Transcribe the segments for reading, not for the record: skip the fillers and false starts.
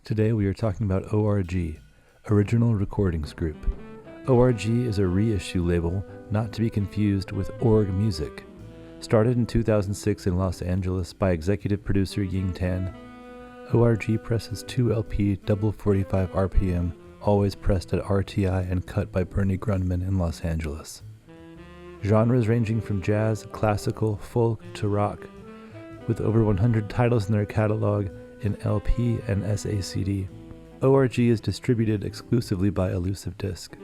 Today we are talking about ORG, Original Recordings Group. ORG is a reissue label not to be confused with Org Music. Started in 2006 in Los Angeles by executive producer Ying Tan, ORG presses 2 LP double 45 RPM, always pressed at RTI and cut by Bernie Grundman in Los Angeles. Genres ranging from jazz, classical, folk to rock, with over 100 titles in their catalog in LP and SACD. ORG is distributed exclusively by Elusive Disc.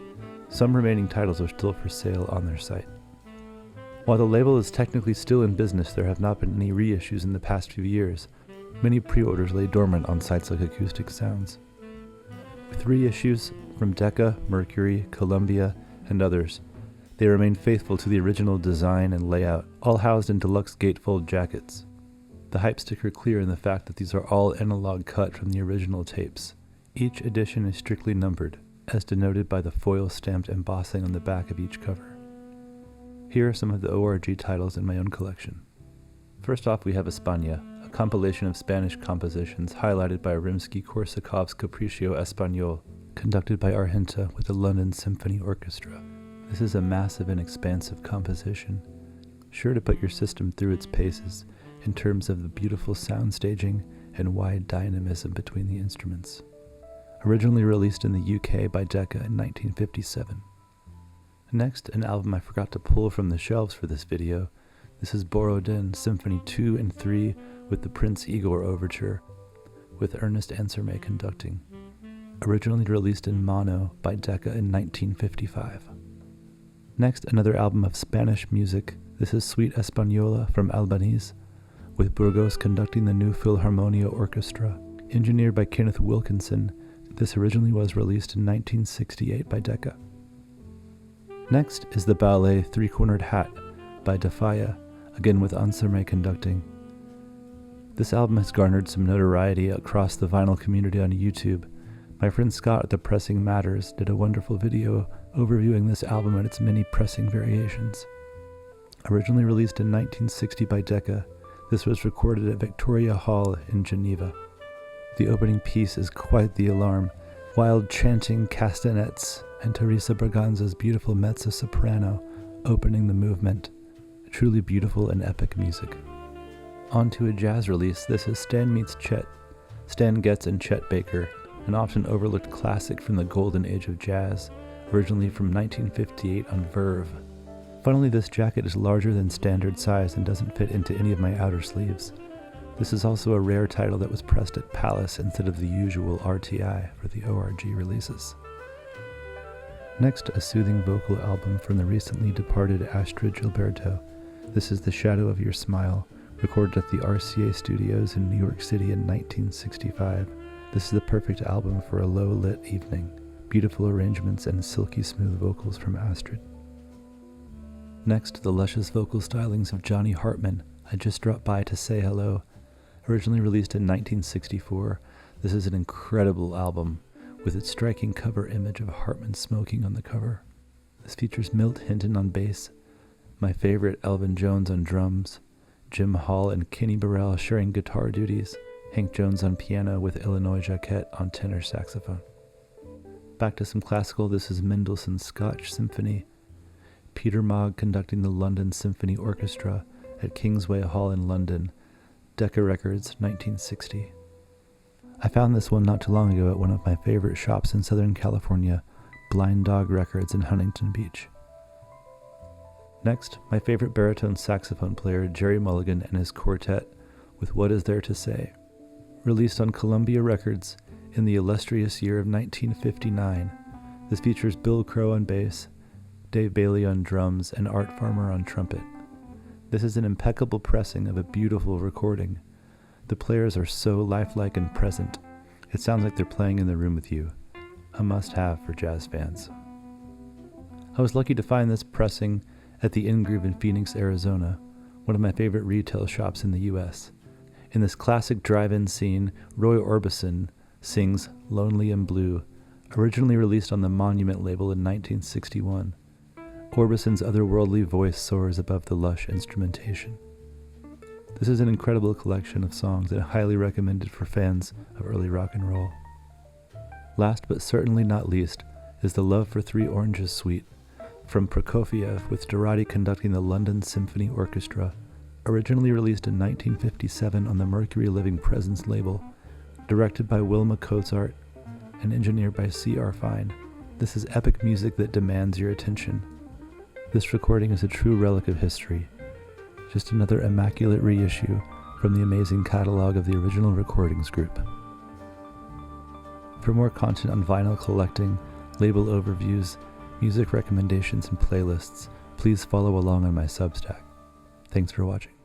Some remaining titles are still for sale on their site. While the label is technically still in business, there have not been any reissues in the past few years. Many pre-orders lay dormant on sites like Acoustic Sounds. With reissues from Decca, Mercury, Columbia, and others, they remain faithful to the original design and layout, all housed in deluxe gatefold jackets. The hype sticker clear in the fact that these are all analog cut from the original tapes. Each edition is strictly numbered, as denoted by the foil-stamped embossing on the back of each cover. Here are some of the ORG titles in my own collection. First off, we have España, a compilation of Spanish compositions highlighted by Rimsky-Korsakov's Capriccio Español, conducted by Argenta with the London Symphony Orchestra. This is a massive and expansive composition, sure to put your system through its paces in terms of the beautiful sound staging and wide dynamism between the instruments. Originally released in the UK by Decca in 1957. Next, an album I forgot to pull from the shelves for this video. This is Borodin, Symphony 2 and 3 with the Prince Igor Overture, with Ernest Ansermet conducting. Originally released in mono by Decca in 1955. Next, another album of Spanish music. This is Suite Española from Albeniz, with Burgos conducting the new Philharmonia Orchestra. Engineered by Kenneth Wilkinson, this originally was released in 1968 by Decca. Next is the ballet Three-Cornered Hat by Falla, again with Ansermet conducting. This album has garnered some notoriety across the vinyl community on YouTube. My friend Scott at The Pressing Matters did a wonderful video overviewing this album and its many pressing variations. Originally released in 1960 by Decca, this was recorded at Victoria Hall in Geneva. The opening piece is quite the alarm. Wild chanting castanets and Teresa Braganza's beautiful mezzo-soprano opening the movement. Truly beautiful and epic music. On to a jazz release. This is Stan Meets Chet, Stan Getz and Chet Baker, an often overlooked classic from the golden age of jazz, originally from 1958 on Verve. Funnily, this jacket is larger than standard size and doesn't fit into any of my outer sleeves. This is also a rare title that was pressed at Palace instead of the usual RTI for the ORG releases. Next, a soothing vocal album from the recently departed Astrud Gilberto. This is The Shadow of Your Smile, recorded at the RCA Studios in New York City in 1965. This is the perfect album for a low-lit evening. Beautiful arrangements and silky smooth vocals from Astrud. Next, the luscious vocal stylings of Johnny Hartman, I Just Dropped By to Say Hello. Originally released in 1964, this is an incredible album, with its striking cover image of Hartman smoking on the cover. This features Milt Hinton on bass, my favorite Elvin Jones on drums, Jim Hall and Kenny Burrell sharing guitar duties, Hank Jones on piano with Illinois Jacquet on tenor saxophone. Back to some classical, this is Mendelssohn's Scotch Symphony, Peter Mogg conducting the London Symphony Orchestra at Kingsway Hall in London, Decca Records, 1960. I found this one not too long ago at one of my favorite shops in Southern California, Blind Dog Records in Huntington Beach. Next, my favorite baritone saxophone player, Gerry Mulligan and his quartet, with What Is There to Say. Released on Columbia Records in the illustrious year of 1959, this features Bill Crow on bass, Dave Bailey on drums, and Art Farmer on trumpet. This is an impeccable pressing of a beautiful recording. The players are so lifelike and present. It sounds like they're playing in the room with you. A must-have for jazz fans. I was lucky to find this pressing at the In-Groove in Phoenix, Arizona, one of my favorite retail shops in the U.S. In this classic drive-in scene, Roy Orbison sings Lonely and Blue, originally released on the Monument label in 1961. Orbison's otherworldly voice soars above the lush instrumentation. This is an incredible collection of songs and highly recommended for fans of early rock and roll. Last but certainly not least is the Love for Three Oranges Suite from Prokofiev, with Gerry conducting the London Symphony Orchestra, originally released in 1957 on the Mercury Living Presence label, directed by Wilma Cozart and engineered by C.R. Fine. This is epic music that demands your attention. This recording is a true relic of history, just another immaculate reissue from the amazing catalog of the original recordings group. For more content on vinyl collecting, label overviews, music recommendations, and playlists, please follow along on my Substack. Thanks for watching.